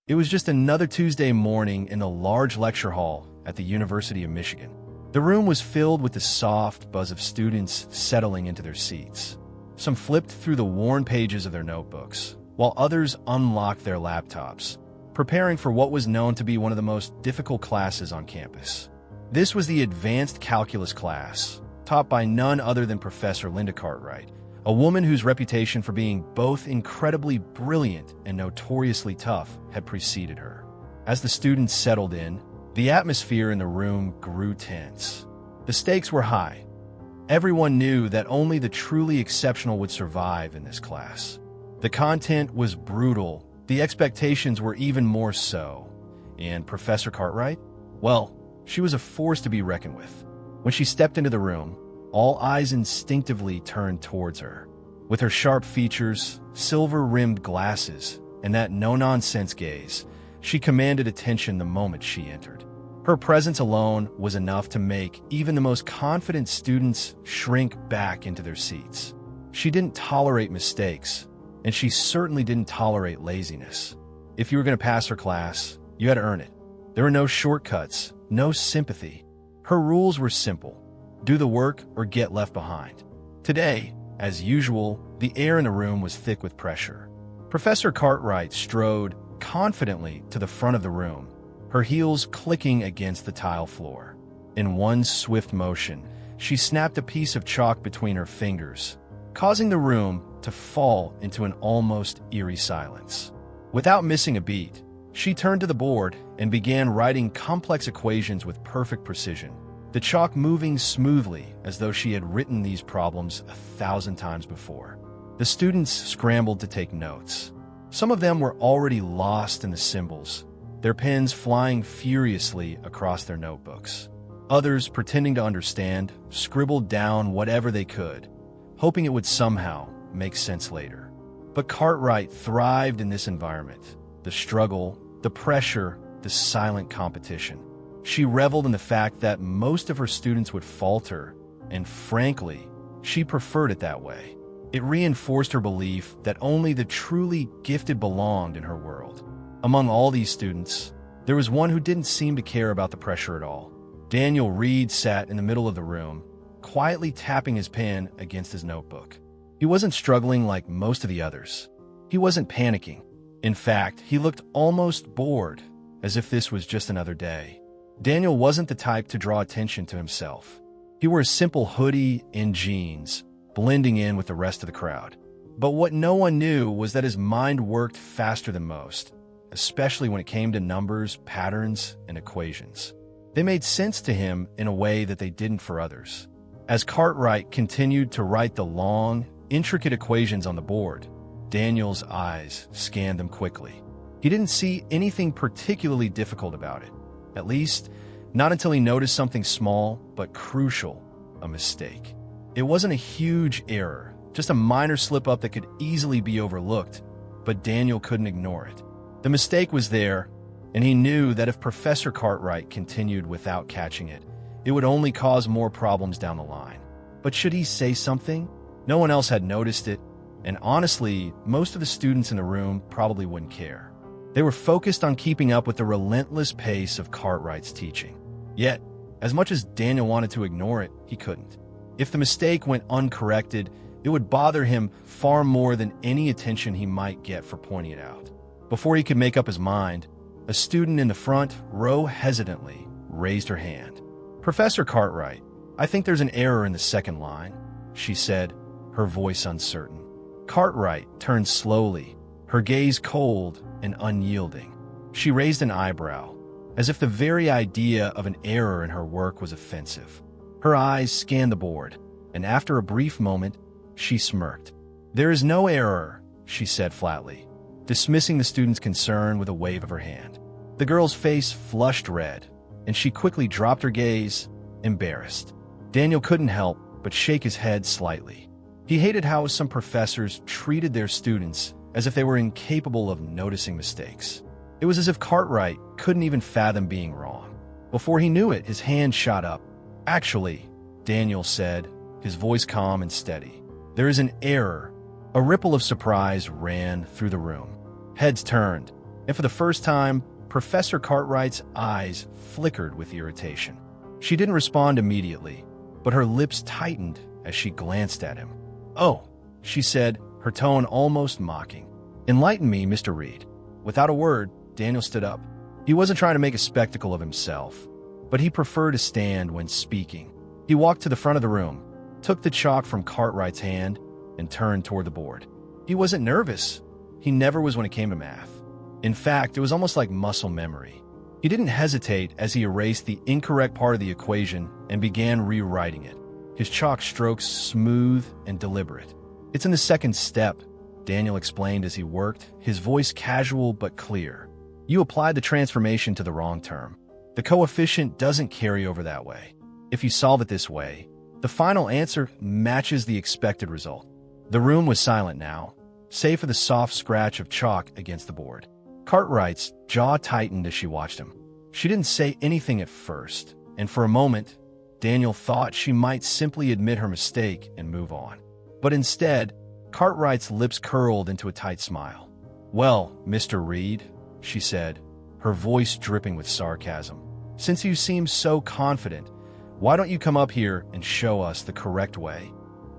It was just another Tuesday morning in the large lecture hall at the University of Michigan. The room was filled with the soft buzz of students settling into their seats. Some flipped through the worn pages of their notebooks, while others unlocked their laptops, preparing for what was known to be one of the most difficult classes on campus. This was the advanced calculus class, taught by none other than Professor Linda Cartwright, a woman whose reputation for being both incredibly brilliant and notoriously tough had preceded her. As the students settled in, the atmosphere in the room grew tense. The stakes were high. Everyone knew that only the truly exceptional would survive in this class. The content was brutal, the expectations were even more so. And Professor Cartwright? Well, she was a force to be reckoned with. When she stepped into the room, all eyes instinctively turned towards her. With her sharp features, silver-rimmed glasses, and that no-nonsense gaze, she commanded attention the moment she entered. Her presence alone was enough to make even the most confident students shrink back into their seats. She didn't tolerate mistakes, and she certainly didn't tolerate laziness. If you were going to pass her class, you had to earn it. There were no shortcuts, no sympathy. Her rules were simple: do the work or get left behind. Today, as usual, the air in the room was thick with pressure. Professor Cartwright strode confidently to the front of the room, her heels clicking against the tile floor. In one swift motion, she snapped a piece of chalk between her fingers, causing the room to fall into an almost eerie silence. Without missing a beat, she turned to the board and began writing complex equations with perfect precision, the chalk moving smoothly as though she had written these problems 1,000 times before. The students scrambled to take notes. Some of them were already lost in the symbols, their pens flying furiously across their notebooks. Others, pretending to understand, scribbled down whatever they could, hoping it would somehow make sense later. But Cartwright thrived in this environment: the struggle, the pressure, the silent competition. She reveled in the fact that most of her students would falter, and frankly, she preferred it that way. It reinforced her belief that only the truly gifted belonged in her world. Among all these students, there was one who didn't seem to care about the pressure at all. Daniel Reed sat in the middle of the room, quietly tapping his pen against his notebook. He wasn't struggling like most of the others. He wasn't panicking. In fact, he looked almost bored, as if this was just another day. Daniel wasn't the type to draw attention to himself. He wore a simple hoodie and jeans, blending in with the rest of the crowd. But what no one knew was that his mind worked faster than most, especially when it came to numbers, patterns, and equations. They made sense to him in a way that they didn't for others. As Cartwright continued to write the long, intricate equations on the board, Daniel's eyes scanned them quickly. He didn't see anything particularly difficult about it. At least, not until he noticed something small but crucial: a mistake. It wasn't a huge error, just a minor slip-up that could easily be overlooked, but Daniel couldn't ignore it. The mistake was there, and he knew that if Professor Cartwright continued without catching it, it would only cause more problems down the line. But should he say something? No one else had noticed it, and honestly, most of the students in the room probably wouldn't care. They were focused on keeping up with the relentless pace of Cartwright's teaching. Yet, as much as Daniel wanted to ignore it, he couldn't. If the mistake went uncorrected, it would bother him far more than any attention he might get for pointing it out. Before he could make up his mind, a student in the front row hesitantly raised her hand. "Professor Cartwright, I think there's an error in the second line," she said, her voice uncertain. Cartwright turned slowly, her gaze cold and unyielding. She raised an eyebrow, as if the very idea of an error in her work was offensive. Her eyes scanned the board, and after a brief moment, she smirked. "There is no error," she said flatly, dismissing the student's concern with a wave of her hand. The girl's face flushed red, and she quickly dropped her gaze, embarrassed. Daniel couldn't help but shake his head slightly. He hated how some professors treated their students as if they were incapable of noticing mistakes. It was as if Cartwright couldn't even fathom being wrong. Before he knew it, his hand shot up. "Actually," Daniel said, his voice calm and steady, "there is an error." A ripple of surprise ran through the room. Heads turned, And for the first time, Professor Cartwright's eyes flickered with irritation. She didn't respond immediately, but her lips tightened as she glanced at him. "Oh," she said, her tone almost mocking. "Enlighten me, Mr. Reed." Without a word, Daniel stood up. He wasn't trying to make a spectacle of himself, but he preferred to stand when speaking. He walked to the front of the room, took the chalk from Cartwright's hand, and turned toward the board. He wasn't nervous. He never was when it came to math. In fact, it was almost like muscle memory. He didn't hesitate as he erased the incorrect part of the equation and began rewriting it, his chalk strokes smooth and deliberate. "It's in the second step," Daniel explained as he worked, his voice casual but clear. "You applied the transformation to the wrong term. The coefficient doesn't carry over that way. If you solve it this way, the final answer matches the expected result." The room was silent now, save for the soft scratch of chalk against the board. Cartwright's jaw tightened as she watched him. She didn't say anything at first, and for a moment, Daniel thought she might simply admit her mistake and move on. But instead, Cartwright's lips curled into a tight smile. "Well, Mr. Reed," she said, her voice dripping with sarcasm, "since you seem so confident, why don't you come up here and show us the correct way?"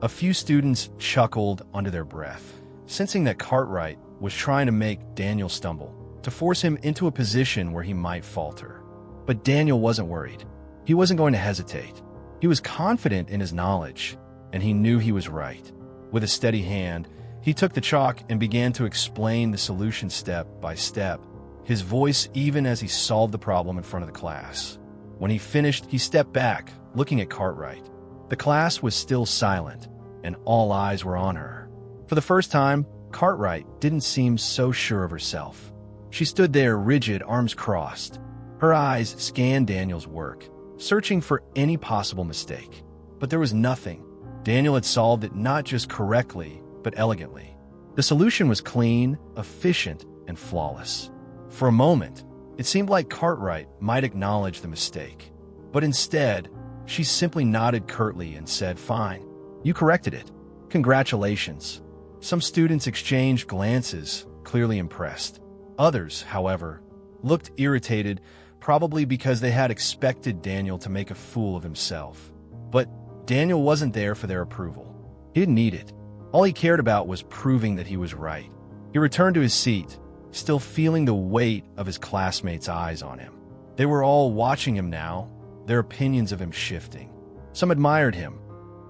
A few students chuckled under their breath, sensing that Cartwright was trying to make Daniel stumble, to force him into a position where he might falter. But Daniel wasn't worried. He wasn't going to hesitate. He was confident in his knowledge, and he knew he was right. With a steady hand, he took the chalk and began to explain the solution step by step, his voice even as he solved the problem in front of the class. When he finished, he stepped back, looking at Cartwright. The class was still silent, and all eyes were on her. For the first time, Cartwright didn't seem so sure of herself. She stood there, rigid, arms crossed. Her eyes scanned Daniel's work, searching for any possible mistake. But there was nothing. Daniel had solved it not just correctly, but elegantly. The solution was clean, efficient, and flawless. For a moment, it seemed like Cartwright might acknowledge the mistake. But instead, she simply nodded curtly and said, "Fine, you corrected it. Congratulations." Some students exchanged glances, clearly impressed. Others, however, looked irritated, probably because they had expected Daniel to make a fool of himself. But Daniel wasn't there for their approval. He didn't need it. All he cared about was proving that he was right. He returned to his seat, still feeling the weight of his classmates' eyes on him. They were all watching him now, their opinions of him shifting. Some admired him,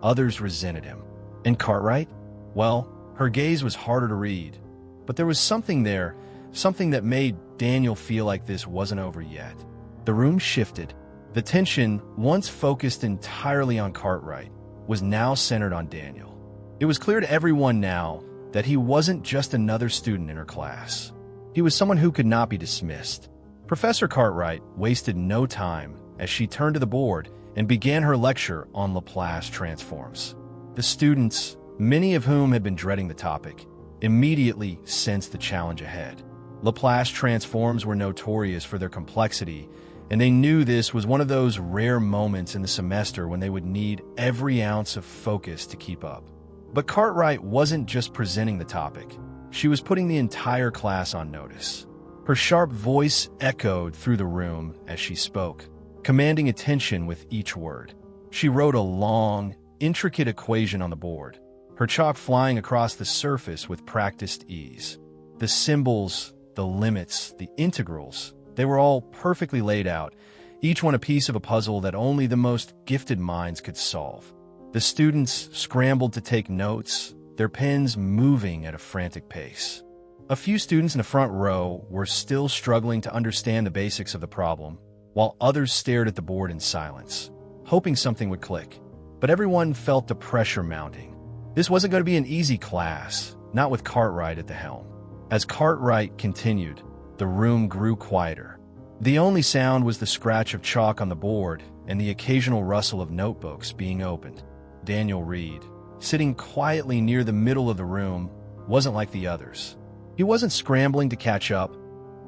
others resented him. And Cartwright? Well, her gaze was harder to read, but there was something there, something that made Daniel feel like this wasn't over yet. The room shifted. The tension, once focused entirely on Cartwright, was now centered on Daniel. It was clear to everyone now that he wasn't just another student in her class. He was someone who could not be dismissed. Professor Cartwright wasted no time as she turned to the board and began her lecture on Laplace transforms. The students, many of whom had been dreading the topic, immediately sensed the challenge ahead. Laplace transforms were notorious for their complexity, and they knew this was one of those rare moments in the semester when they would need every ounce of focus to keep up. But Cartwright wasn't just presenting the topic. She was putting the entire class on notice. Her sharp voice echoed through the room as she spoke, commanding attention with each word. She wrote a long, intricate equation on the board, her chalk flying across the surface with practiced ease. The symbols, the limits, the integrals, they were all perfectly laid out, each one a piece of a puzzle that only the most gifted minds could solve. The students scrambled to take notes, their pens moving at a frantic pace. A few students in the front row were still struggling to understand the basics of the problem, while others stared at the board in silence, hoping something would click. But everyone felt the pressure mounting. This wasn't going to be an easy class, not with Cartwright at the helm. As Cartwright continued, the room grew quieter. The only sound was the scratch of chalk on the board and the occasional rustle of notebooks being opened. Daniel Reed, sitting quietly near the middle of the room, wasn't like the others. He wasn't scrambling to catch up,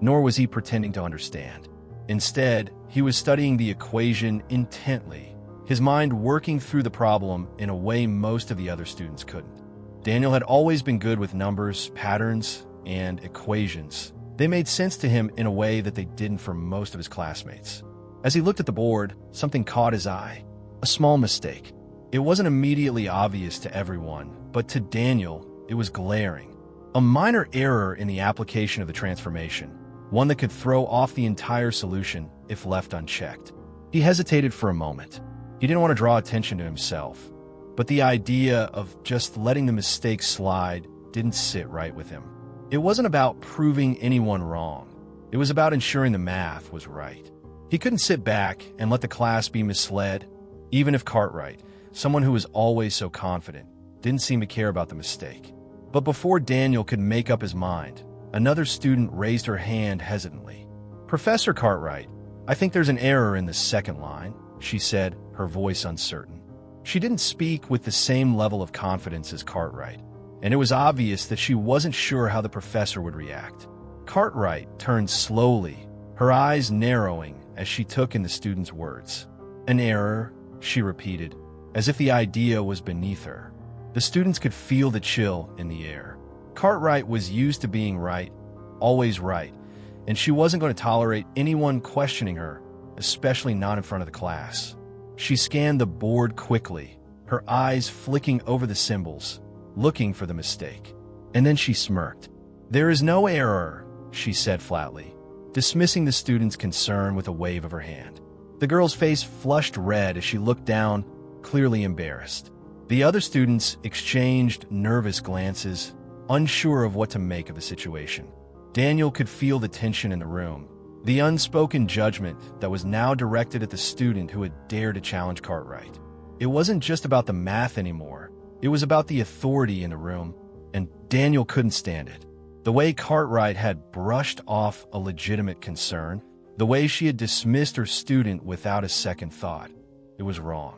nor was he pretending to understand. Instead, he was studying the equation intently, his mind working through the problem in a way most of the other students couldn't. Daniel had always been good with numbers, patterns, and equations, They made sense to him in a way that they didn't for most of his classmates. As he looked at the board, something caught his eye. A small mistake. It wasn't immediately obvious to everyone, but to Daniel, it was glaring. A minor error in the application of the transformation, one that could throw off the entire solution if left unchecked. He hesitated for a moment. He didn't want to draw attention to himself, but the idea of just letting the mistake slide didn't sit right with him. It wasn't about proving anyone wrong. It was about ensuring the math was right. He couldn't sit back and let the class be misled, even if Cartwright, someone who was always so confident, didn't seem to care about the mistake. But before Daniel could make up his mind, another student raised her hand hesitantly. "Professor Cartwright, I think there's an error in the second line," she said, her voice uncertain. She didn't speak with the same level of confidence as Cartwright, and it was obvious that she wasn't sure how the professor would react. Cartwright turned slowly, her eyes narrowing as she took in the student's words. "An error," she repeated, as if the idea was beneath her. The students could feel the chill in the air. Cartwright was used to being right, always right, and she wasn't going to tolerate anyone questioning her, especially not in front of the class. She scanned the board quickly, her eyes flicking over the symbols, looking for the mistake. And then she smirked. "There is no error," she said flatly, dismissing the student's concern with a wave of her hand. The girl's face flushed red as she looked down, clearly embarrassed. The other students exchanged nervous glances, unsure of what to make of the situation. Daniel could feel the tension in the room, the unspoken judgment that was now directed at the student who had dared to challenge Cartwright. It wasn't just about the math anymore. It was about the authority in the room, and Daniel couldn't stand it. The way Cartwright had brushed off a legitimate concern, the way she had dismissed her student without a second thought. It was wrong.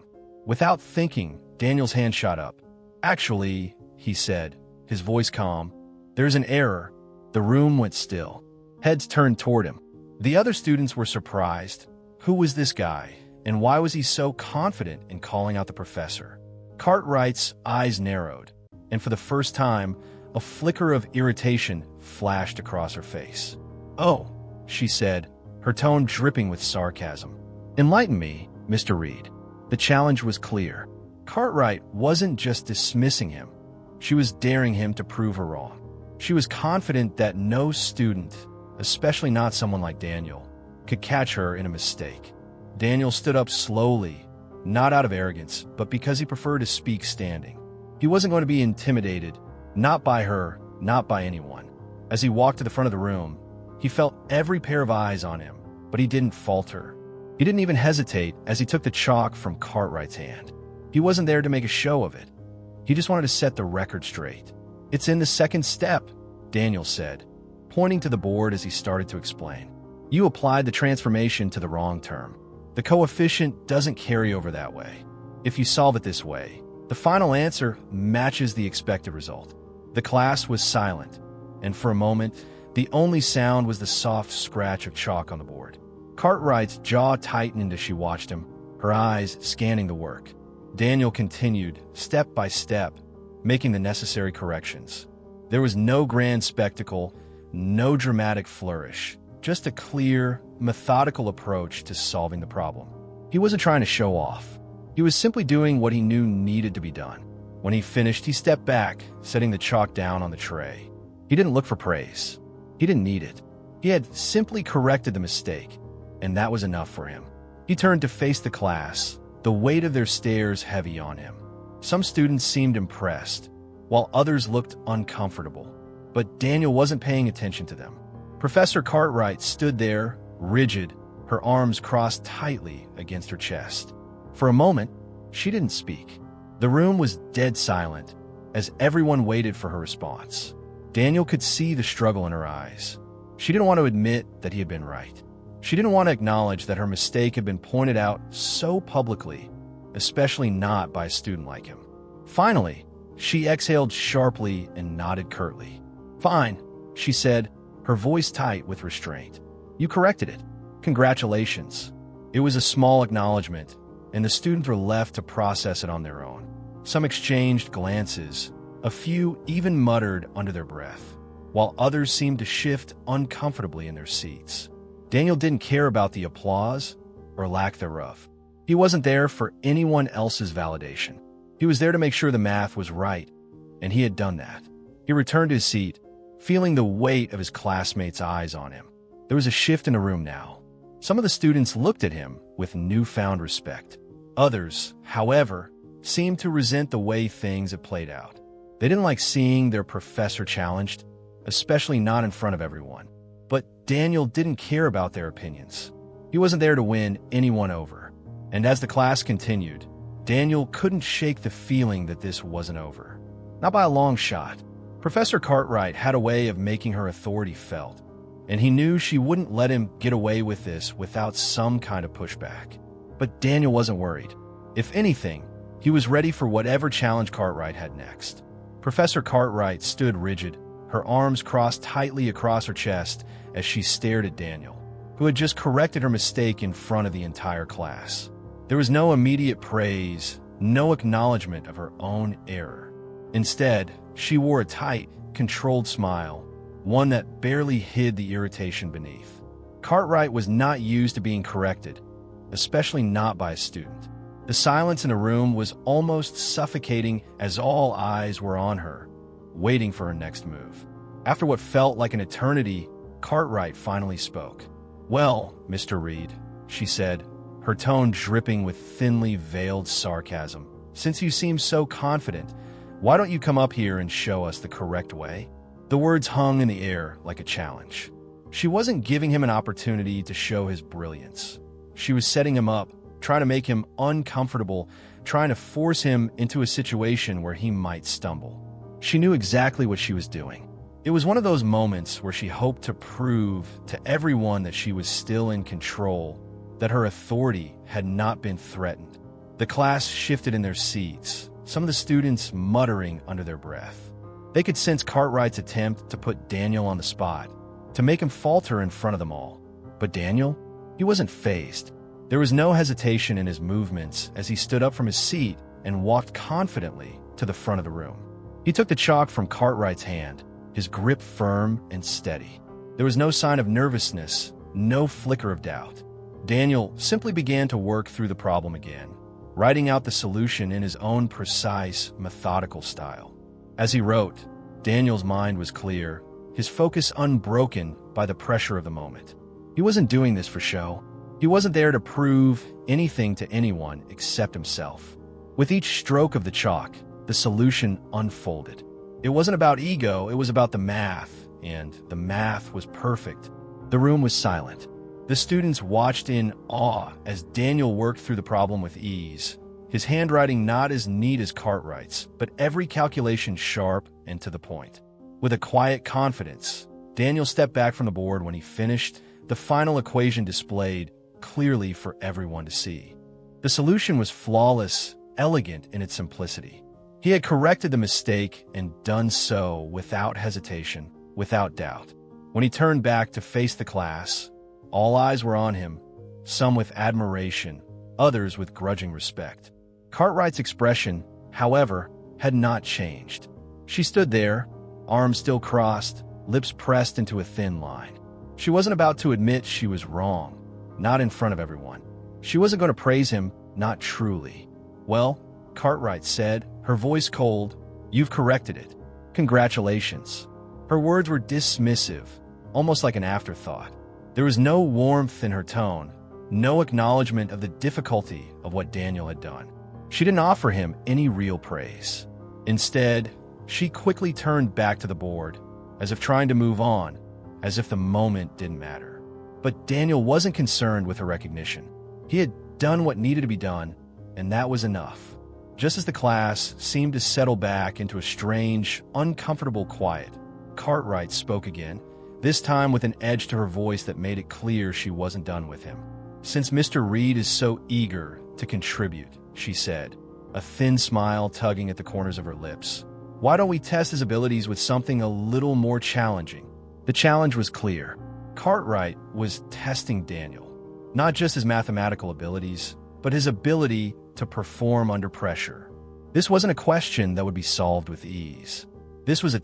Without thinking, Daniel's hand shot up. "Actually," he said, his voice calm, "there's an error." The room went still. Heads turned toward him. The other students were surprised. Who was this guy, and why was he so confident in calling out the professor? Cartwright's eyes narrowed, and for the first time, a flicker of irritation flashed across her face. "Oh," she said, her tone dripping with sarcasm. "Enlighten me, Mr. Reed." The challenge was clear. Cartwright wasn't just dismissing him. She was daring him to prove her wrong. She was confident that no student, especially not someone like Daniel, could catch her in a mistake. Daniel stood up slowly, not out of arrogance, but because he preferred to speak standing. He wasn't going to be intimidated, not by her, not by anyone. As he walked to the front of the room, he felt every pair of eyes on him, but he didn't falter. He didn't even hesitate as he took the chalk from Cartwright's hand. He wasn't there to make a show of it. He just wanted to set the record straight. "It's in the second step," Daniel said, pointing to the board as he started to explain. "You applied the transformation to the wrong term. The coefficient doesn't carry over that way. If you solve it this way, the final answer matches the expected result." The class was silent, and for a moment, the only sound was the soft scratch of chalk on the board. Cartwright's jaw tightened as she watched him, her eyes scanning the work. Daniel continued, step by step, making the necessary corrections. There was no grand spectacle, no dramatic flourish, just a clear, methodical approach to solving the problem. He wasn't trying to show off. He was simply doing what he knew needed to be done. When he finished, he stepped back, setting the chalk down on the tray. He didn't look for praise. He didn't need it. He had simply corrected the mistake, and that was enough for him. He turned to face the class, the weight of their stares heavy on him. Some students seemed impressed, while others looked uncomfortable. But Daniel wasn't paying attention to them. Professor Cartwright stood there, rigid, her arms crossed tightly against her chest. For a moment, she didn't speak. The room was dead silent, as everyone waited for her response. Daniel could see the struggle in her eyes. She didn't want to admit that he had been right. She didn't want to acknowledge that her mistake had been pointed out so publicly, especially not by a student like him. Finally, she exhaled sharply and nodded curtly. "Fine," she said, her voice tight with restraint. "You corrected it. Congratulations." It was a small acknowledgement, and the students were left to process it on their own. Some exchanged glances, a few even muttered under their breath. while others seemed to shift uncomfortably in their seats. Daniel didn't care about the applause or lack thereof. He wasn't there for anyone else's validation. He was there to make sure the math was right, and he had done that. He returned to his seat, feeling the weight of his classmates' eyes on him. There was a shift in the room now. Some of the students looked at him with newfound respect. Others, however, seemed to resent the way things had played out. They didn't like seeing their professor challenged, especially not in front of everyone. But Daniel didn't care about their opinions. He wasn't there to win anyone over. And as the class continued, Daniel couldn't shake the feeling that this wasn't over. Not by a long shot. Professor Cartwright had a way of making her authority felt, and he knew she wouldn't let him get away with this without some kind of pushback. But Daniel wasn't worried. If anything, he was ready for whatever challenge Cartwright had next. Professor Cartwright stood rigid, her arms crossed tightly across her chest as she stared at Daniel, who had just corrected her mistake in front of the entire class. There was no immediate praise, no acknowledgement of her own error. Instead, she wore a tight, controlled smile, one that barely hid the irritation beneath. Cartwright was not used to being corrected, especially not by a student. The silence in the room was almost suffocating as all eyes were on her, waiting for her next move. After what felt like an eternity, Cartwright finally spoke. "Well, Mr. Reed," she said, her tone dripping with thinly veiled sarcasm, "since you seem so confident, why don't you come up here and show us the correct way?" The words hung in the air like a challenge. She wasn't giving him an opportunity to show his brilliance. She was setting him up, trying to make him uncomfortable, trying to force him into a situation where he might stumble. She knew exactly what she was doing. It was one of those moments where she hoped to prove to everyone that she was still in control, that her authority had not been threatened. The class shifted in their seats, some of the students muttering under their breath. They could sense Cartwright's attempt to put Daniel on the spot, to make him falter in front of them all. But Daniel, he wasn't fazed. There was no hesitation in his movements as he stood up from his seat and walked confidently to the front of the room. He took the chalk from Cartwright's hand, his grip firm and steady. There was no sign of nervousness, no flicker of doubt. Daniel simply began to work through the problem again, writing out the solution in his own precise, methodical style. As he wrote, Daniel's mind was clear, his focus unbroken by the pressure of the moment. He wasn't doing this for show. He wasn't there to prove anything to anyone except himself. With each stroke of the chalk, the solution unfolded. It wasn't about ego, it was about the math, and the math was perfect. The room was silent. The students watched in awe as Daniel worked through the problem with ease, his handwriting not as neat as Cartwright's, but every calculation sharp and to the point. With a quiet confidence, Daniel stepped back from the board when he finished, the final equation displayed clearly for everyone to see. The solution was flawless, elegant in its simplicity. He had corrected the mistake and done so without hesitation, without doubt. When he turned back to face the class, all eyes were on him, some with admiration, others with grudging respect. Cartwright's expression, however, had not changed. She stood there, arms still crossed, lips pressed into a thin line. She wasn't about to admit she was wrong, not in front of everyone. She wasn't going to praise him, not truly. "Well," Cartwright said, her voice cold, "you've corrected it. Congratulations." Her words were dismissive, almost like an afterthought. There was no warmth in her tone, no acknowledgement of the difficulty of what Daniel had done. She didn't offer him any real praise. Instead, she quickly turned back to the board, as if trying to move on, as if the moment didn't matter. But Daniel wasn't concerned with her recognition. He had done what needed to be done, and that was enough. Just as the class seemed to settle back into a strange, uncomfortable quiet, Cartwright spoke again, this time with an edge to her voice that made it clear she wasn't done with him. "Since Mr. Reed is so eager to contribute," she said, a thin smile tugging at the corners of her lips, "why don't we test his abilities with something a little more challenging?" The challenge was clear. Cartwright was testing Daniel, not just his mathematical abilities, but his ability to perform under pressure. This wasn't a question that would be solved with ease. This was a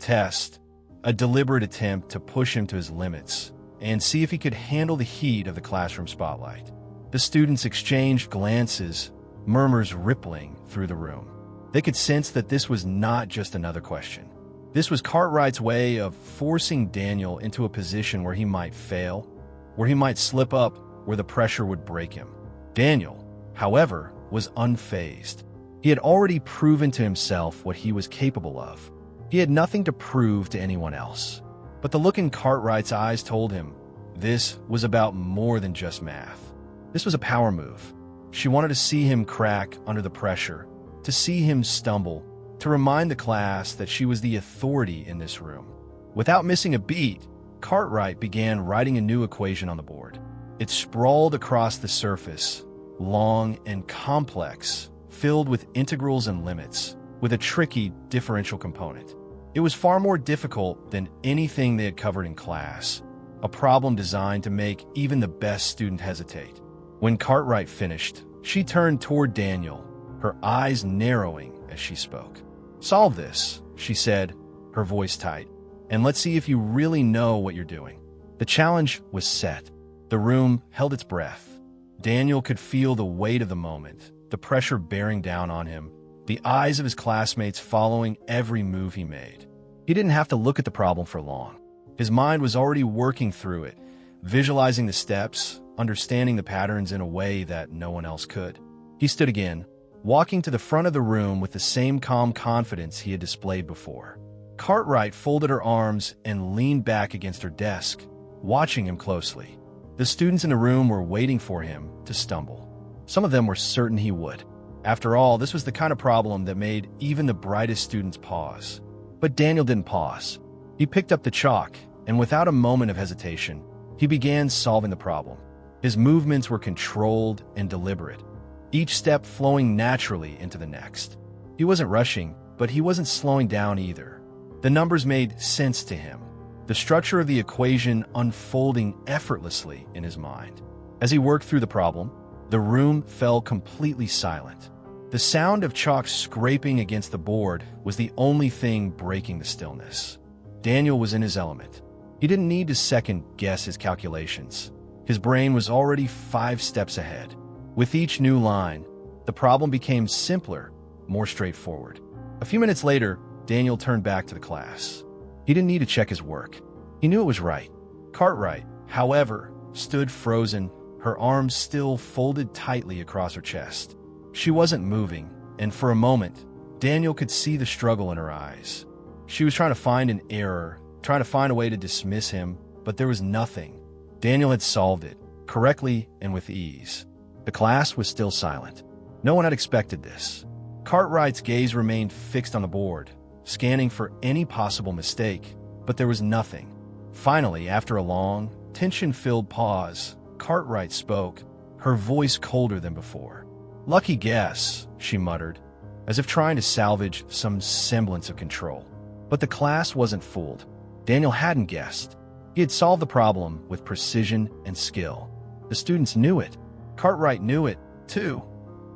a deliberate attempt to push him to his limits and see if he could handle the heat of the classroom spotlight. The students exchanged glances, murmurs rippling through the room. They could sense that this was not just another question. This was Cartwright's way of forcing Daniel into a position where he might fail, where he might slip up, where the pressure would break him. Daniel, however, was unfazed. He had already proven to himself what he was capable of. He had nothing to prove to anyone else. But the look in Cartwright's eyes told him this was about more than just math. This was a power move. She wanted to see him crack under the pressure, to see him stumble, to remind the class that she was the authority in this room. Without missing a beat, Cartwright began writing a new equation on the board. It sprawled across the surface, long and complex, filled with integrals and limits, with a tricky differential component. It was far more difficult than anything they had covered in class, a problem designed to make even the best student hesitate. When Cartwright finished, she turned toward Daniel, her eyes narrowing as she spoke. "Solve this," she said, her voice tight, "and let's see if you really know what you're doing." The challenge was set. The room held its breath. Daniel could feel the weight of the moment, the pressure bearing down on him, the eyes of his classmates following every move he made. He didn't have to look at the problem for long. His mind was already working through it, visualizing the steps, understanding the patterns in a way that no one else could. He stood again, walking to the front of the room with the same calm confidence he had displayed before. Cartwright folded her arms and leaned back against her desk, watching him closely. The students in the room were waiting for him to stumble. Some of them were certain he would. After all, this was the kind of problem that made even the brightest students pause. But Daniel didn't pause. He picked up the chalk, and without a moment of hesitation, he began solving the problem. His movements were controlled and deliberate, each step flowing naturally into the next. He wasn't rushing, but he wasn't slowing down either. The numbers made sense to him, the structure of the equation unfolding effortlessly in his mind. As he worked through the problem, the room fell completely silent. The sound of chalk scraping against the board was the only thing breaking the stillness. Daniel was in his element. He didn't need to second-guess his calculations. His brain was already 5 steps ahead. With each new line, the problem became simpler, more straightforward. A few minutes later, Daniel turned back to the class. He didn't need to check his work. He knew it was right. Cartwright, however, stood frozen, her arms still folded tightly across her chest. She wasn't moving, and for a moment, Daniel could see the struggle in her eyes. She was trying to find an error, trying to find a way to dismiss him, but there was nothing. Daniel had solved it, correctly and with ease. The class was still silent. No one had expected this. Cartwright's gaze remained fixed on the board, scanning for any possible mistake, but there was nothing. Finally, after a long, tension-filled pause, Cartwright spoke, her voice colder than before. "Lucky guess," she muttered, as if trying to salvage some semblance of control. But the class wasn't fooled. Daniel hadn't guessed. He had solved the problem with precision and skill. The students knew it. Cartwright knew it, too,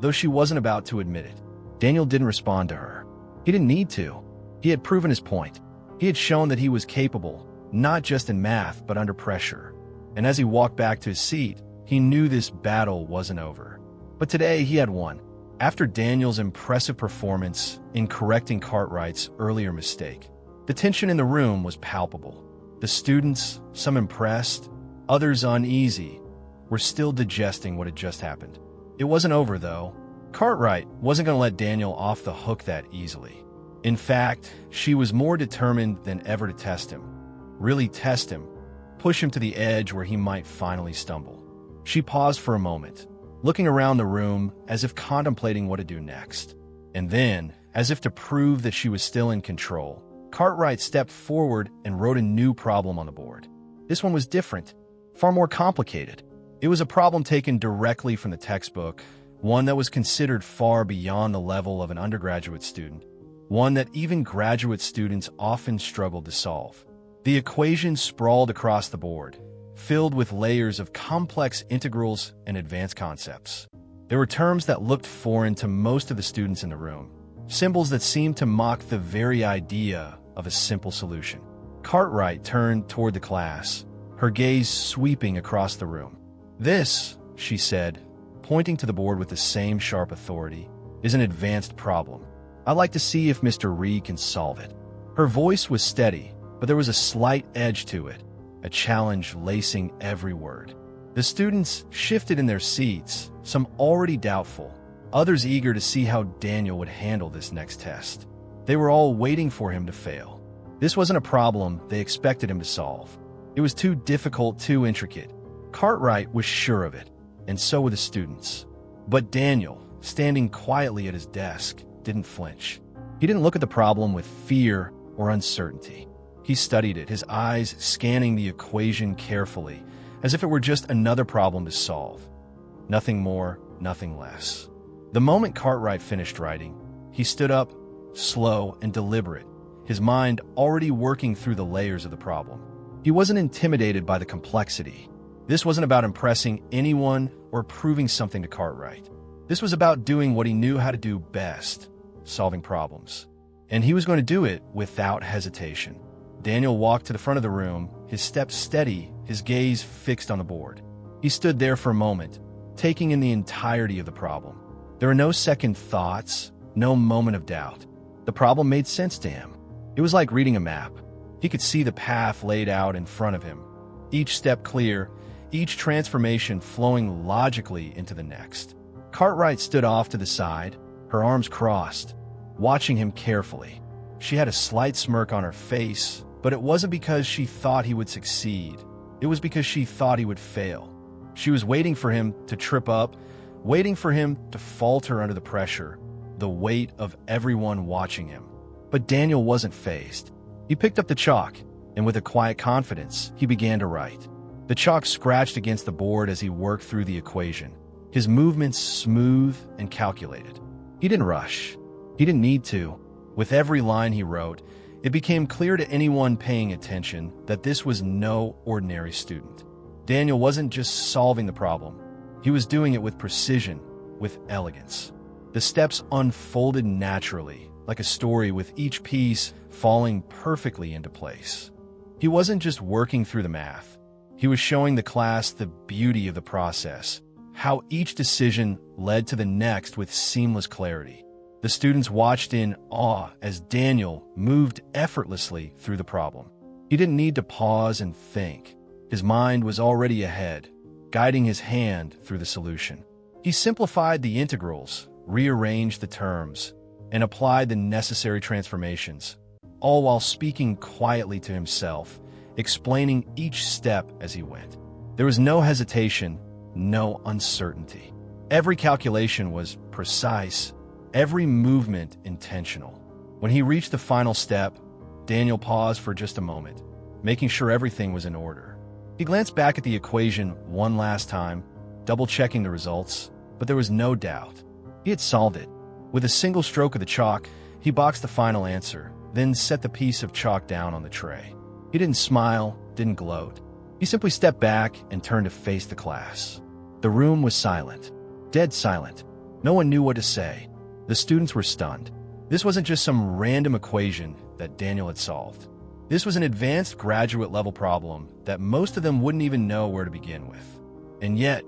though she wasn't about to admit it. Daniel didn't respond to her. He didn't need to. He had proven his point. He had shown that he was capable, not just in math, but under pressure. And as he walked back to his seat, he knew this battle wasn't over. But today he had won. After Daniel's impressive performance in correcting Cartwright's earlier mistake, the tension in the room was palpable. The students, some impressed, others uneasy, were still digesting what had just happened. It wasn't over, though. Cartwright wasn't going to let Daniel off the hook that easily. In fact, she was more determined than ever to test him. Really test him. Push him to the edge where he might finally stumble. She paused for a moment, looking around the room as if contemplating what to do next. And then, as if to prove that she was still in control, Cartwright stepped forward and wrote a new problem on the board. This one was different, far more complicated. It was a problem taken directly from the textbook, one that was considered far beyond the level of an undergraduate student, one that even graduate students often struggled to solve. The equation sprawled across the board, filled with layers of complex integrals and advanced concepts. There were terms that looked foreign to most of the students in the room, symbols that seemed to mock the very idea of a simple solution. Cartwright turned toward the class, her gaze sweeping across the room. "This," she said, pointing to the board with the same sharp authority, "is an advanced problem. I'd like to see if Mr. Reed can solve it." Her voice was steady, but there was a slight edge to it, a challenge lacing every word. The students shifted in their seats, some already doubtful, others eager to see how Daniel would handle this next test. They were all waiting for him to fail. This wasn't a problem they expected him to solve. It was too difficult, too intricate. Cartwright was sure of it, and so were the students. But Daniel, standing quietly at his desk, didn't flinch. He didn't look at the problem with fear or uncertainty. He studied it, his eyes scanning the equation carefully, as if it were just another problem to solve. Nothing more, nothing less. The moment Cartwright finished writing, he stood up, slow and deliberate, his mind already working through the layers of the problem. He wasn't intimidated by the complexity. This wasn't about impressing anyone or proving something to Cartwright. This was about doing what he knew how to do best, solving problems. And he was going to do it without hesitation. Daniel walked to the front of the room, his steps steady, his gaze fixed on the board. He stood there for a moment, taking in the entirety of the problem. There were no second thoughts, no moment of doubt. The problem made sense to him. It was like reading a map. He could see the path laid out in front of him, each step clear, each transformation flowing logically into the next. Cartwright stood off to the side, her arms crossed, watching him carefully. She had a slight smirk on her face, but it wasn't because she thought he would succeed. It was because she thought he would fail. She was waiting for him to trip up, waiting for him to falter under the pressure, the weight of everyone watching him. But Daniel wasn't fazed. He picked up the chalk, and with a quiet confidence, he began to write. The chalk scratched against the board as he worked through the equation, his movements smooth and calculated. He didn't rush. He didn't need to. With every line he wrote, it became clear to anyone paying attention that this was no ordinary student. Daniel wasn't just solving the problem. He was doing it with precision, with elegance. The steps unfolded naturally, like a story, with each piece falling perfectly into place. He wasn't just working through the math. He was showing the class the beauty of the process, how each decision led to the next with seamless clarity. The students watched in awe as Daniel moved effortlessly through the problem. He didn't need to pause and think. His mind was already ahead, guiding his hand through the solution. He simplified the integrals, rearranged the terms, and applied the necessary transformations, all while speaking quietly to himself, explaining each step as he went. There was no hesitation, no uncertainty. Every calculation was precise, every movement intentional. When he reached the final step, Daniel paused for just a moment, making sure everything was in order. He glanced back at the equation one last time, double-checking the results, but there was no doubt. He had solved it. With a single stroke of the chalk, he boxed the final answer, then set the piece of chalk down on the tray. He didn't smile, didn't gloat. He simply stepped back and turned to face the class. The room was silent, dead silent. No one knew what to say. The students were stunned. This wasn't just some random equation that Daniel had solved. This was an advanced graduate-level problem that most of them wouldn't even know where to begin with. And yet,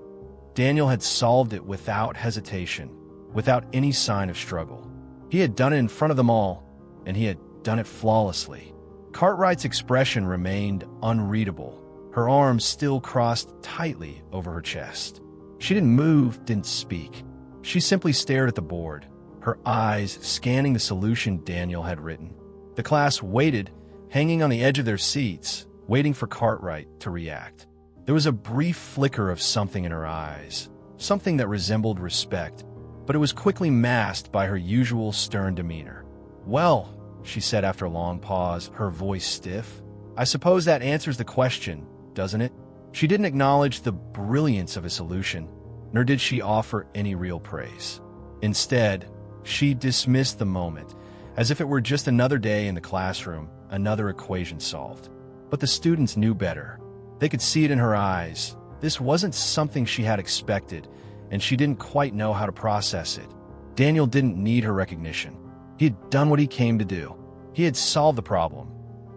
Daniel had solved it without hesitation, without any sign of struggle. He had done it in front of them all, and he had done it flawlessly. Cartwright's expression remained unreadable, her arms still crossed tightly over her chest. She didn't move, didn't speak. She simply stared at the board, her eyes scanning the solution Daniel had written. The class waited, hanging on the edge of their seats, waiting for Cartwright to react. There was a brief flicker of something in her eyes, something that resembled respect, but it was quickly masked by her usual stern demeanor. "Well," she said after a long pause, her voice stiff, "I suppose that answers the question, doesn't it?" She didn't acknowledge the brilliance of his solution, nor did she offer any real praise. Instead, she dismissed the moment, as if it were just another day in the classroom, another equation solved. But the students knew better. They could see it in her eyes. This wasn't something she had expected, and she didn't quite know how to process it. Daniel didn't need her recognition. He had done what he came to do. He had solved the problem,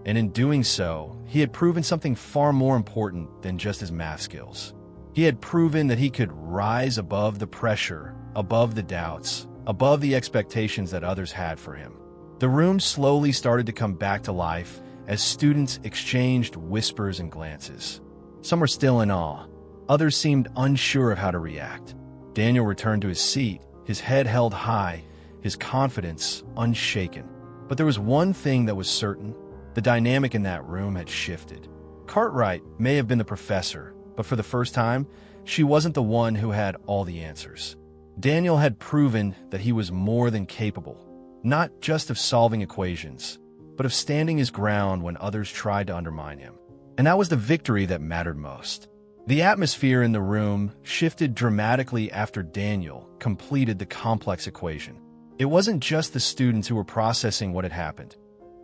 And in doing so, he had proven something far more important than just his math skills. He had proven that he could rise above the pressure, above the doubts, above the expectations that others had for him. The room slowly started to come back to life as students exchanged whispers and glances. Some were still in awe. Others seemed unsure of how to react. Daniel returned to his seat, his head held high, his confidence unshaken. But there was one thing that was certain. The dynamic in that room had shifted. Cartwright may have been the professor, but for the first time, she wasn't the one who had all the answers. Daniel had proven that he was more than capable, not just of solving equations, but of standing his ground when others tried to undermine him. And that was the victory that mattered most. The atmosphere in the room shifted dramatically after Daniel completed the complex equation. It wasn't just the students who were processing what had happened.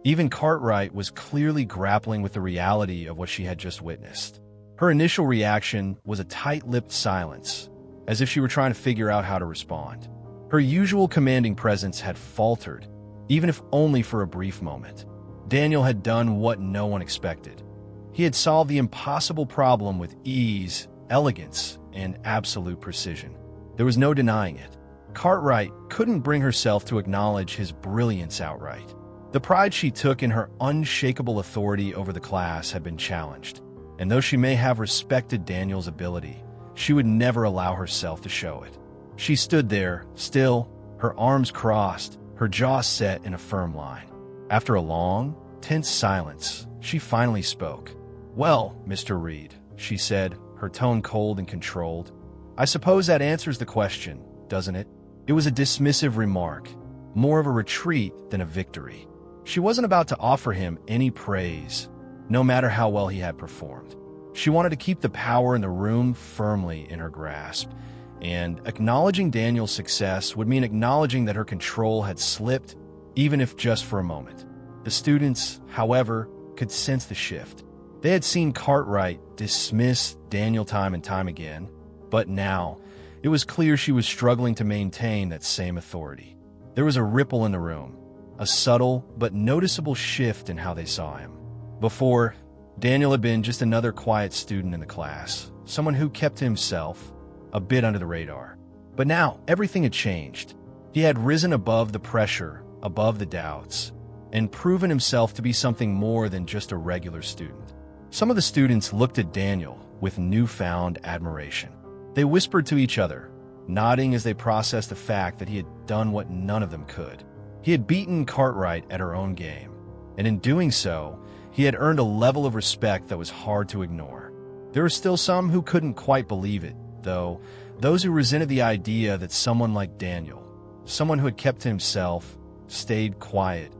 Even Cartwright was clearly grappling with the reality of what she had just witnessed. Her initial reaction was a tight-lipped silence, as if she were trying to figure out how to respond. Her usual commanding presence had faltered, even if only for a brief moment. Daniel had done what no one expected. He had solved the impossible problem with ease, elegance, and absolute precision. There was no denying it. Cartwright couldn't bring herself to acknowledge his brilliance outright. The pride she took in her unshakable authority over the class had been challenged, and though she may have respected Daniel's ability, she would never allow herself to show it. She stood there, still, her arms crossed, her jaw set in a firm line. After a long, tense silence, she finally spoke. "Well, Mr. Reed," she said, her tone cold and controlled, "I suppose that answers the question, doesn't it?" It was a dismissive remark, more of a retreat than a victory. She wasn't about to offer him any praise, no matter how well he had performed. She wanted to keep the power in the room firmly in her grasp, and acknowledging Daniel's success would mean acknowledging that her control had slipped, even if just for a moment. The students, however, could sense the shift. They had seen Cartwright dismiss Daniel time and time again, but now it was clear she was struggling to maintain that same authority. There was a ripple in the room, a subtle but noticeable shift in how they saw him. Before, Daniel had been just another quiet student in the class, someone who kept to himself, a bit under the radar. But now, everything had changed. He had risen above the pressure, above the doubts, and proven himself to be something more than just a regular student. Some of the students looked at Daniel with newfound admiration. They whispered to each other, nodding as they processed the fact that he had done what none of them could. He had beaten Cartwright at her own game, and in doing so, he had earned a level of respect that was hard to ignore. There were still some who couldn't quite believe it, though, those who resented the idea that someone like Daniel, someone who had kept to himself, stayed quiet,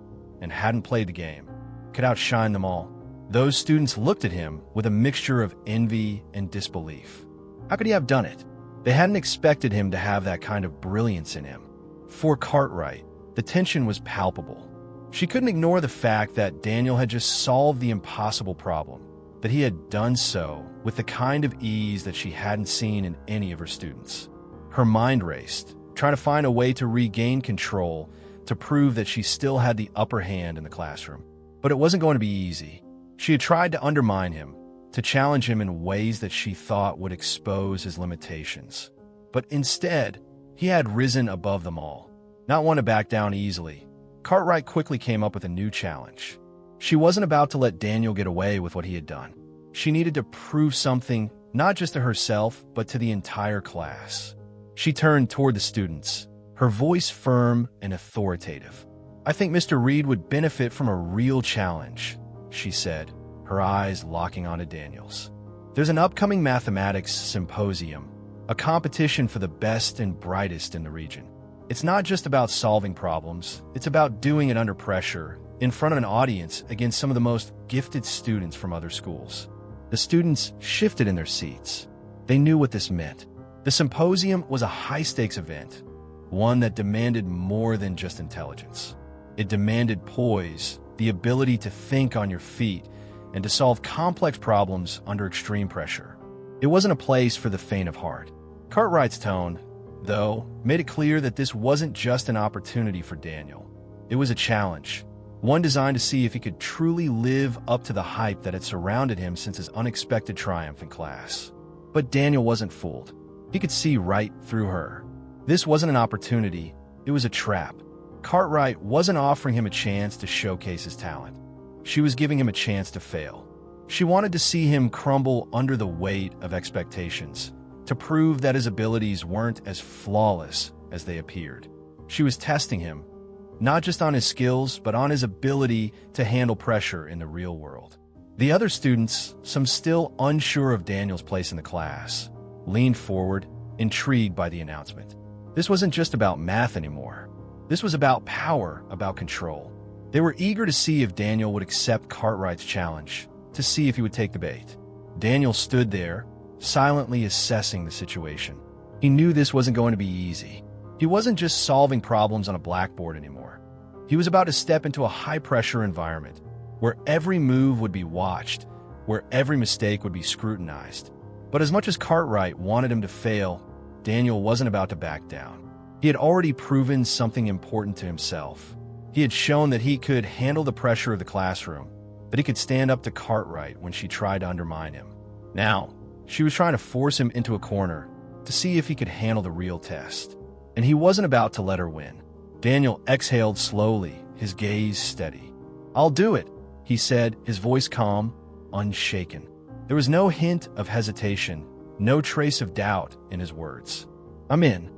and hadn't played the game, could outshine them all. Those students looked at him with a mixture of envy and disbelief. How could he have done it? They hadn't expected him to have that kind of brilliance in him. For Cartwright, the tension was palpable. She couldn't ignore the fact that Daniel had just solved the impossible problem, that he had done so with the kind of ease that she hadn't seen in any of her students. Her mind raced, trying to find a way to regain control, to prove that she still had the upper hand in the classroom. But it wasn't going to be easy. She had tried to undermine him, to challenge him in ways that she thought would expose his limitations. But instead, he had risen above them all, not one to back down easily. Cartwright quickly came up with a new challenge. She wasn't about to let Daniel get away with what he had done. She needed to prove something, not just to herself, but to the entire class. She turned toward the students, her voice firm and authoritative. "I think Mr. Reed would benefit from a real challenge," she said, her eyes locking onto Daniel's. "There's an upcoming mathematics symposium, a competition for the best and brightest in the region. It's not just about solving problems, it's about doing it under pressure, in front of an audience against some of the most gifted students from other schools." The students shifted in their seats. They knew what this meant. The symposium was a high-stakes event, one that demanded more than just intelligence. It demanded poise, the ability to think on your feet, and to solve complex problems under extreme pressure. It wasn't a place for the faint of heart. Cartwright's tone, though, made it clear that this wasn't just an opportunity for Daniel. It was a challenge one designed to see if he could truly live up to the hype that had surrounded him since his unexpected triumph in class. But Daniel wasn't fooled. He could see right through her. This wasn't an opportunity, it was a trap. Cartwright wasn't offering him a chance to showcase his talent. She was giving him a chance to fail. She wanted to see him crumble under the weight of expectations, to prove that his abilities weren't as flawless as they appeared. She was testing him, not just on his skills, but on his ability to handle pressure in the real world. The other students, some still unsure of Daniel's place in the class, leaned forward, intrigued by the announcement. This wasn't just about math anymore. This was about power, about control. They were eager to see if Daniel would accept Cartwright's challenge, to see if he would take the bait. Daniel stood there, silently assessing the situation. He knew this wasn't going to be easy. He wasn't just solving problems on a blackboard anymore. He was about to step into a high-pressure environment, where every move would be watched, where every mistake would be scrutinized. But as much as Cartwright wanted him to fail, Daniel wasn't about to back down. He had already proven something important to himself. He had shown that he could handle the pressure of the classroom, that he could stand up to Cartwright when she tried to undermine him. Now, she was trying to force him into a corner to see if he could handle the real test. And he wasn't about to let her win. Daniel exhaled slowly, his gaze steady. "I'll do it," he said, his voice calm, unshaken. There was no hint of hesitation, no trace of doubt in his words. "I'm in."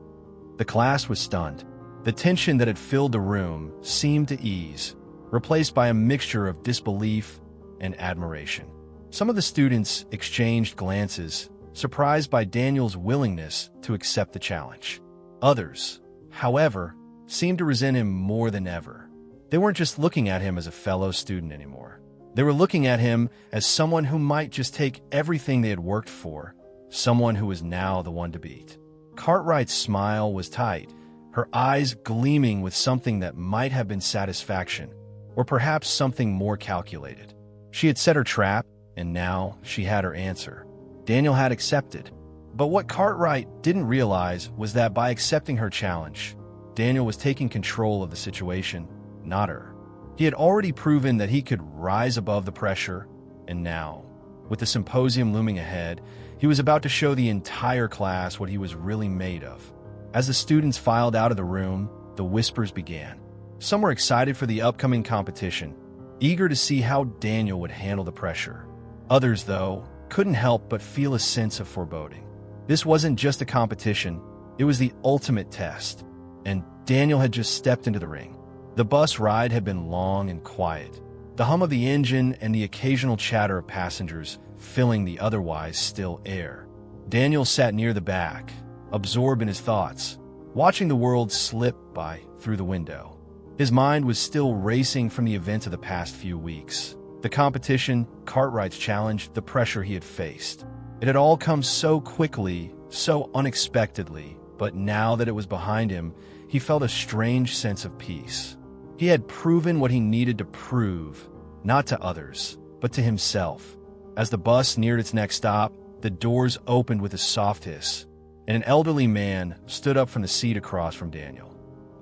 The class was stunned. The tension that had filled the room seemed to ease, replaced by a mixture of disbelief and admiration. Some of the students exchanged glances, surprised by Daniel's willingness to accept the challenge. Others, however, seemed to resent him more than ever. They weren't just looking at him as a fellow student anymore. They were looking at him as someone who might just take everything they had worked for, someone who was now the one to beat. Cartwright's smile was tight, her eyes gleaming with something that might have been satisfaction, or perhaps something more calculated. She had set her trap, and now she had her answer. Daniel had accepted. But what Cartwright didn't realize was that by accepting her challenge, Daniel was taking control of the situation, not her. He had already proven that he could rise above the pressure, and now, with the symposium looming ahead, he was about to show the entire class what he was really made of. As the students filed out of the room, the whispers began. Some were excited for the upcoming competition, eager to see how Daniel would handle the pressure. Others, though, couldn't help but feel a sense of foreboding. This wasn't just a competition, it was the ultimate test, and Daniel had just stepped into the ring. The bus ride had been long and quiet, the hum of the engine and the occasional chatter of passengers filling the otherwise still air. Daniel sat near the back, absorbed in his thoughts, watching the world slip by through the window. His mind was still racing from the events of the past few weeks. The competition, Cartwright's challenge, the pressure he had faced. It had all come so quickly, so unexpectedly, but now that it was behind him, he felt a strange sense of peace. He had proven what he needed to prove, not to others, but to himself. As the bus neared its next stop, the doors opened with a soft hiss, and an elderly man stood up from the seat across from Daniel.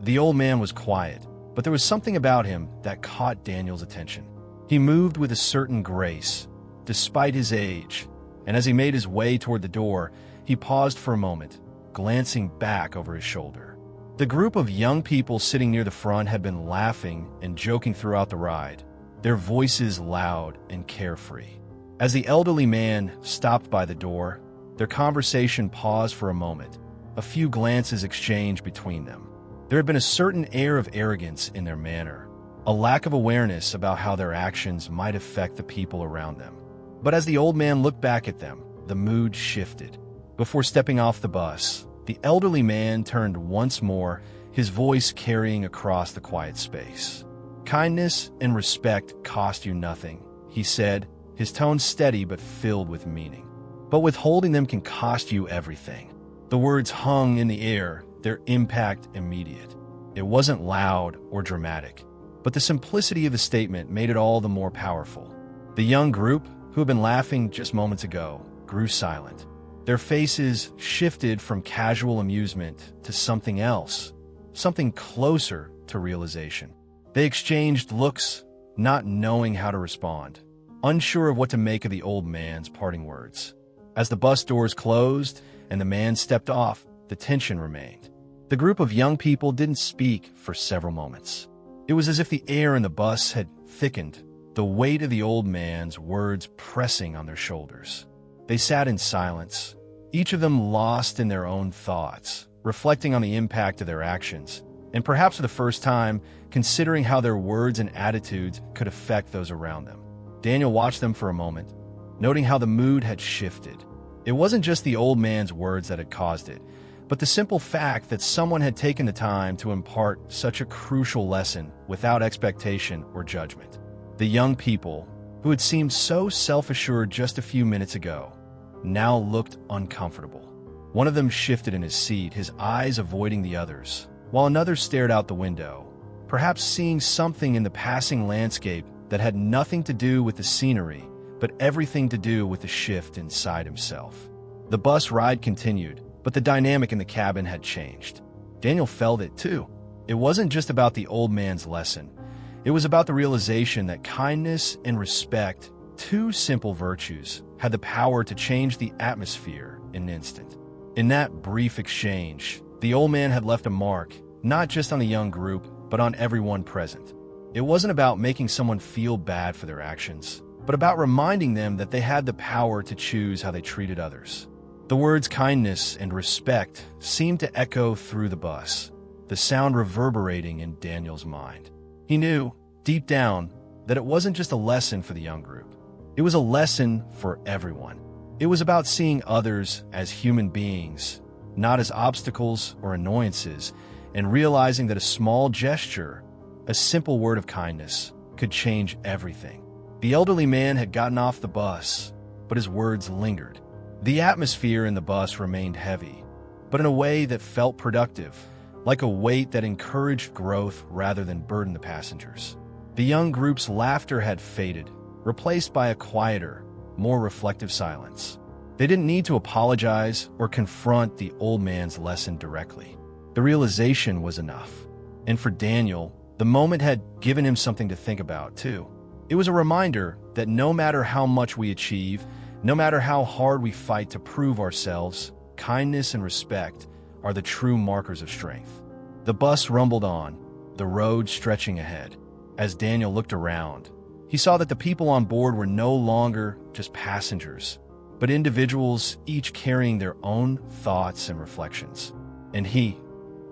The old man was quiet, but there was something about him that caught Daniel's attention. He moved with a certain grace, despite his age, and as he made his way toward the door, he paused for a moment, glancing back over his shoulder. The group of young people sitting near the front had been laughing and joking throughout the ride, their voices loud and carefree. As the elderly man stopped by the door, their conversation paused for a moment, a few glances exchanged between them. There had been a certain air of arrogance in their manner, a lack of awareness about how their actions might affect the people around them. But as the old man looked back at them, the mood shifted. Before stepping off the bus, the elderly man turned once more, his voice carrying across the quiet space. "Kindness and respect cost you nothing," he said, his tone steady but filled with meaning. "But withholding them can cost you everything." The words hung in the air, their impact immediate. It wasn't loud or dramatic, but the simplicity of the statement made it all the more powerful. The young group, who had been laughing just moments ago, grew silent. Their faces shifted from casual amusement to something else, something closer to realization. They exchanged looks, not knowing how to respond, unsure of what to make of the old man's parting words. As the bus doors closed and the man stepped off, the tension remained. The group of young people didn't speak for several moments. It was as if the air in the bus had thickened, the weight of the old man's words pressing on their shoulders. They sat in silence, each of them lost in their own thoughts, reflecting on the impact of their actions, and perhaps for the first time, considering how their words and attitudes could affect those around them. Daniel watched them for a moment, noting how the mood had shifted. It wasn't just the old man's words that had caused it, but the simple fact that someone had taken the time to impart such a crucial lesson without expectation or judgment. The young people, who had seemed so self-assured just a few minutes ago, now looked uncomfortable. One of them shifted in his seat, his eyes avoiding the others, while another stared out the window, perhaps seeing something in the passing landscape that had nothing to do with the scenery, but everything to do with the shift inside himself. The bus ride continued, but the dynamic in the cabin had changed. Daniel felt it too. It wasn't just about the old man's lesson. It was about the realization that kindness and respect, two simple virtues, had the power to change the atmosphere in an instant. In that brief exchange, the old man had left a mark, not just on the young group, but on everyone present. It wasn't about making someone feel bad for their actions, but about reminding them that they had the power to choose how they treated others. The words kindness and respect seemed to echo through the bus, the sound reverberating in Daniel's mind. He knew, deep down, that it wasn't just a lesson for the young group. It was a lesson for everyone. It was about seeing others as human beings, not as obstacles or annoyances, and realizing that a small gesture, a simple word of kindness, could change everything. The elderly man had gotten off the bus, but his words lingered. The atmosphere in the bus remained heavy, but in a way that felt productive, like a weight that encouraged growth rather than burdened the passengers. The young group's laughter had faded, replaced by a quieter, more reflective silence. They didn't need to apologize or confront the old man's lesson directly. The realization was enough. And for Daniel, the moment had given him something to think about, too. It was a reminder that no matter how much we achieve, no matter how hard we fight to prove ourselves, kindness and respect are the true markers of strength. The bus rumbled on, the road stretching ahead. As Daniel looked around, he saw that the people on board were no longer just passengers, but individuals each carrying their own thoughts and reflections. And he,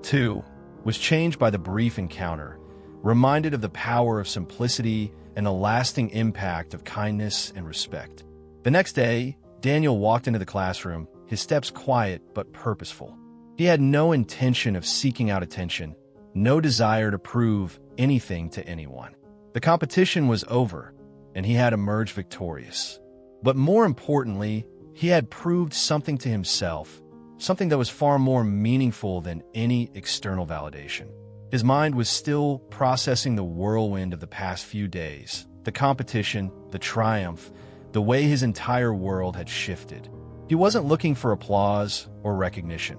too, was changed by the brief encounter, reminded of the power of simplicity and the lasting impact of kindness and respect. The next day, Daniel walked into the classroom, his steps quiet but purposeful. He had no intention of seeking out attention, no desire to prove anything to anyone. The competition was over, and he had emerged victorious. But more importantly, he had proved something to himself, something that was far more meaningful than any external validation. His mind was still processing the whirlwind of the past few days, the competition, the triumph, the way his entire world had shifted. He wasn't looking for applause or recognition.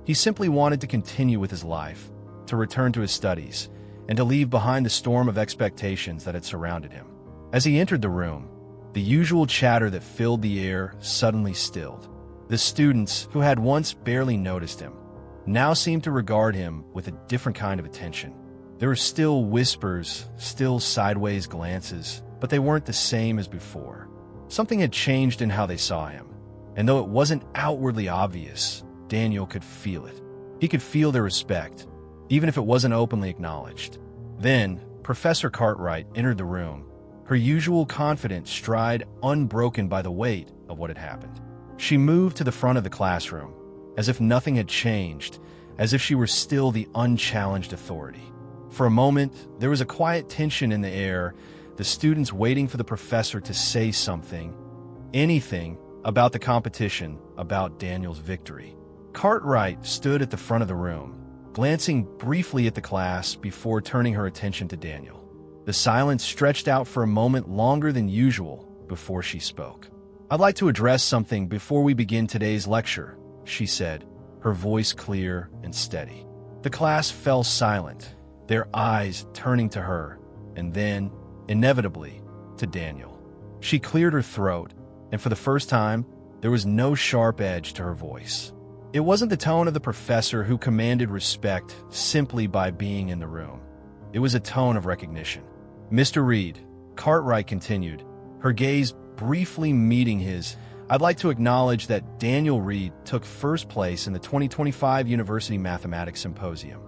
He simply wanted to continue with his life, to return to his studies, and to leave behind the storm of expectations that had surrounded him. As he entered the room, the usual chatter that filled the air suddenly stilled. The students, who had once barely noticed him, now seemed to regard him with a different kind of attention. There were still whispers, still sideways glances, but they weren't the same as before. Something had changed in how they saw him, and though it wasn't outwardly obvious, Daniel could feel it. He could feel their respect, even if it wasn't openly acknowledged. Then, Professor Cartwright entered the room, her usual confident stride unbroken by the weight of what had happened. She moved to the front of the classroom, as if nothing had changed, as if she were still the unchallenged authority. For a moment, there was a quiet tension in the air, the students waiting for the professor to say something, anything, about the competition, about Daniel's victory. Cartwright stood at the front of the room, glancing briefly at the class before turning her attention to Daniel. The silence stretched out for a moment longer than usual before she spoke. "I'd like to address something before we begin today's lecture," she said, her voice clear and steady. The class fell silent, their eyes turning to her, and then, inevitably, to Daniel. She cleared her throat, and for the first time, there was no sharp edge to her voice. It wasn't the tone of the professor who commanded respect simply by being in the room. It was a tone of recognition. "Mr. Reed," Cartwright continued, her gaze briefly meeting his, "I'd like to acknowledge that Daniel Reed took first place in the 2025 University Mathematics Symposium."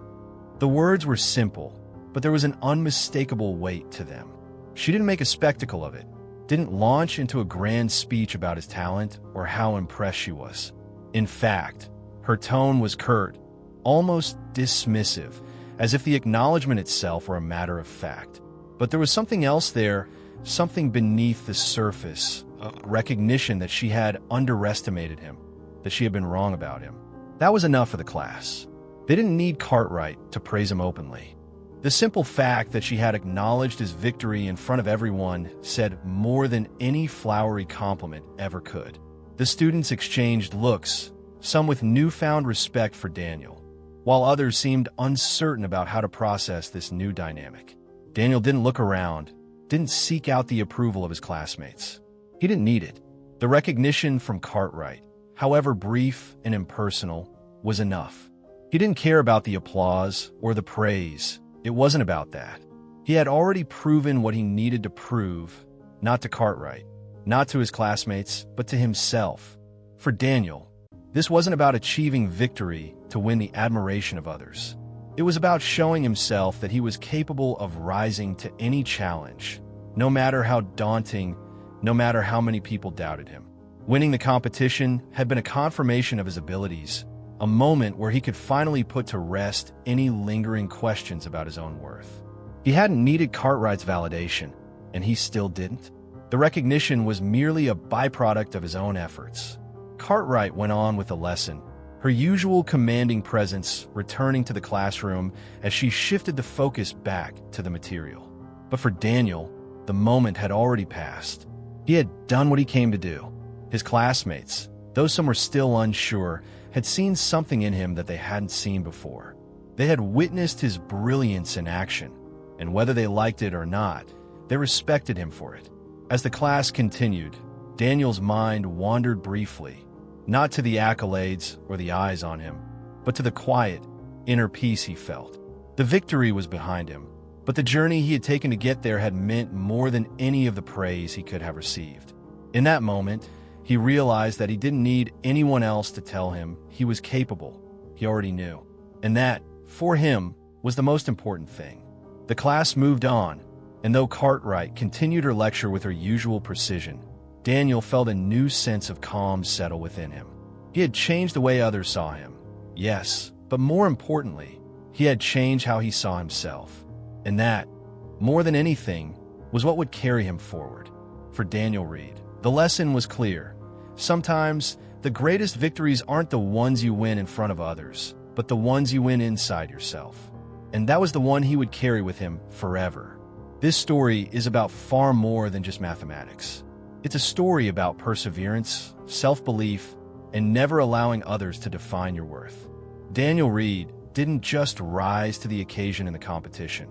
The words were simple, but there was an unmistakable weight to them. She didn't make a spectacle of it, didn't launch into a grand speech about his talent or how impressed she was. In fact, her tone was curt, almost dismissive, as if the acknowledgement itself were a matter of fact. But there was something else there, something beneath the surface, a recognition that she had underestimated him, that she had been wrong about him. That was enough for the class. They didn't need Cartwright to praise him openly. The simple fact that she had acknowledged his victory in front of everyone said more than any flowery compliment ever could. The students exchanged looks, some with newfound respect for Daniel, while others seemed uncertain about how to process this new dynamic. Daniel didn't look around, didn't seek out the approval of his classmates. He didn't need it. The recognition from Cartwright, however brief and impersonal, was enough. He didn't care about the applause or the praise. It wasn't about that. He had already proven what he needed to prove, not to Cartwright, not to his classmates, but to himself. For Daniel, this wasn't about achieving victory to win the admiration of others. It was about showing himself that he was capable of rising to any challenge, no matter how daunting, no matter how many people doubted him. Winning the competition had been a confirmation of his abilities, a moment where he could finally put to rest any lingering questions about his own worth. He hadn't needed Cartwright's validation, and he still didn't. The recognition was merely a byproduct of his own efforts. Cartwright went on with the lesson, her usual commanding presence returning to the classroom as she shifted the focus back to the material. But for Daniel, the moment had already passed. He had done what he came to do. His classmates, though some were still unsure, had seen something in him that they hadn't seen before. They had witnessed his brilliance in action, and whether they liked it or not, they respected him for it. As the class continued, Daniel's mind wandered briefly, not to the accolades or the eyes on him, but to the quiet, inner peace he felt. The victory was behind him, but the journey he had taken to get there had meant more than any of the praise he could have received. In that moment, he realized that he didn't need anyone else to tell him he was capable. He already knew. And that, for him, was the most important thing. The class moved on, and though Cartwright continued her lecture with her usual precision, Daniel felt a new sense of calm settle within him. He had changed the way others saw him. Yes, but more importantly, he had changed how he saw himself. And that, more than anything, was what would carry him forward. For Daniel Reed, the lesson was clear. Sometimes, the greatest victories aren't the ones you win in front of others, but the ones you win inside yourself. And that was the one he would carry with him forever. This story is about far more than just mathematics. It's a story about perseverance, self-belief, and never allowing others to define your worth. Daniel Reed didn't just rise to the occasion in the competition.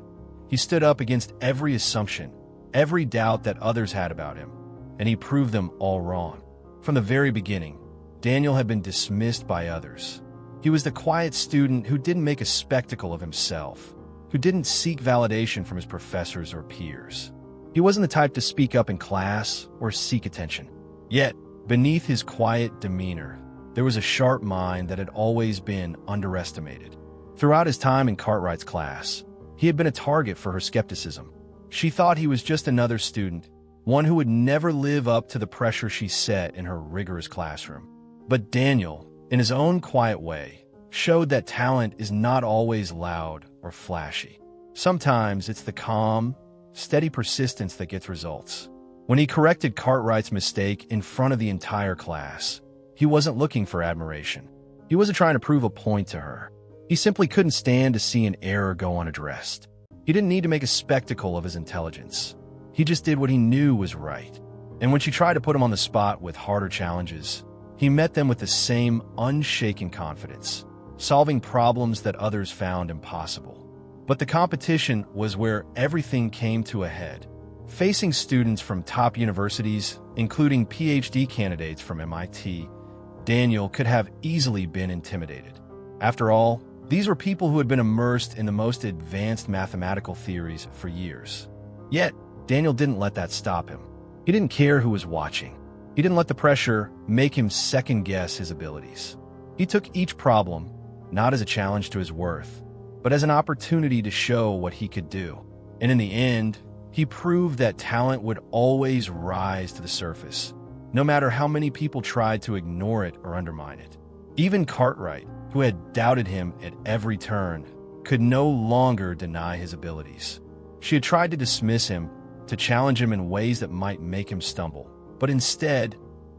He stood up against every assumption, every doubt that others had about him, and he proved them all wrong. From the very beginning, Daniel had been dismissed by others. He was the quiet student who didn't make a spectacle of himself, who didn't seek validation from his professors or peers. He wasn't the type to speak up in class or seek attention. Yet, beneath his quiet demeanor, there was a sharp mind that had always been underestimated. Throughout his time in Cartwright's class, he had been a target for her skepticism. She thought he was just another student, one who would never live up to the pressure she set in her rigorous classroom. But Daniel, in his own quiet way, showed that talent is not always loud or flashy. Sometimes it's the calm, steady persistence that gets results. When he corrected Cartwright's mistake in front of the entire class, he wasn't looking for admiration. He wasn't trying to prove a point to her. He simply couldn't stand to see an error go unaddressed. He didn't need to make a spectacle of his intelligence. He just did what he knew was right. And when she tried to put him on the spot with harder challenges, he met them with the same unshaken confidence, solving problems that others found impossible. But the competition was where everything came to a head. Facing students from top universities, including PhD candidates from MIT, Daniel could have easily been intimidated. After all, these were people who had been immersed in the most advanced mathematical theories for years. Yet, Daniel didn't let that stop him. He didn't care who was watching. He didn't let the pressure make him second-guess his abilities. He took each problem, not as a challenge to his worth, but as an opportunity to show what he could do. And in the end, he proved that talent would always rise to the surface, no matter how many people tried to ignore it or undermine it. Even Cartwright, who had doubted him at every turn, could no longer deny his abilities. She had tried to dismiss him, to challenge him in ways that might make him stumble. But instead,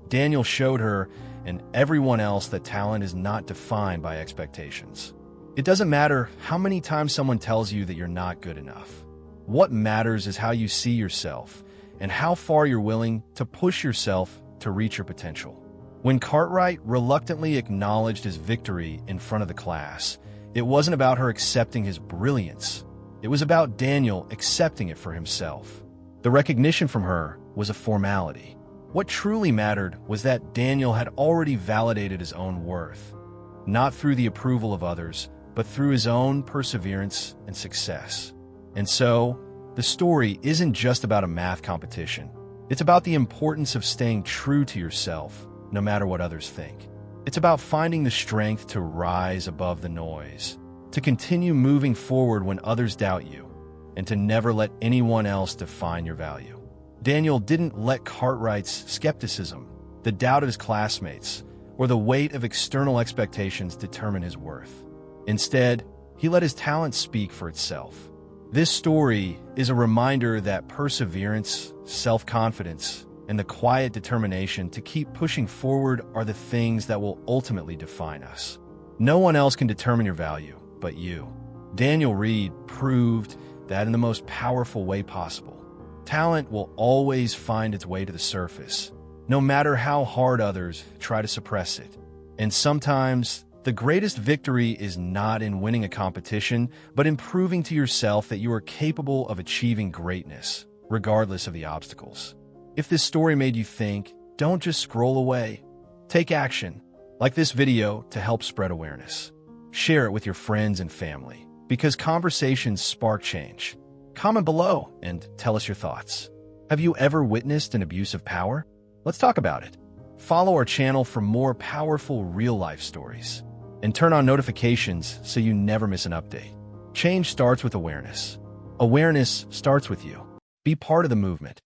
Daniel showed her and everyone else that talent is not defined by expectations. It doesn't matter how many times someone tells you that you're not good enough. What matters is how you see yourself and how far you're willing to push yourself to reach your potential. When Cartwright reluctantly acknowledged his victory in front of the class, it wasn't about her accepting his brilliance. It was about Daniel accepting it for himself. The recognition from her was a formality. What truly mattered was that Daniel had already validated his own worth, not through the approval of others, but through his own perseverance and success. And so, the story isn't just about a math competition. It's about the importance of staying true to yourself, no matter what others think. It's about finding the strength to rise above the noise, to continue moving forward when others doubt you, and to never let anyone else define your value. Daniel didn't let Cartwright's skepticism, the doubt of his classmates, or the weight of external expectations determine his worth. Instead, he let his talent speak for itself. This story is a reminder that perseverance, self-confidence, and the quiet determination to keep pushing forward are the things that will ultimately define us. No one else can determine your value but you. Daniel Reed proved that in the most powerful way possible. Talent will always find its way to the surface, no matter how hard others try to suppress it. And sometimes, the greatest victory is not in winning a competition, but in proving to yourself that you are capable of achieving greatness, regardless of the obstacles. If this story made you think, don't just scroll away. Take action, like this video, to help spread awareness. Share it with your friends and family, because conversations spark change. Comment below and tell us your thoughts. Have you ever witnessed an abuse of power? Let's talk about it. Follow our channel for more powerful real-life stories. And turn on notifications so you never miss an update. Change starts with awareness. Awareness starts with you. Be part of the movement.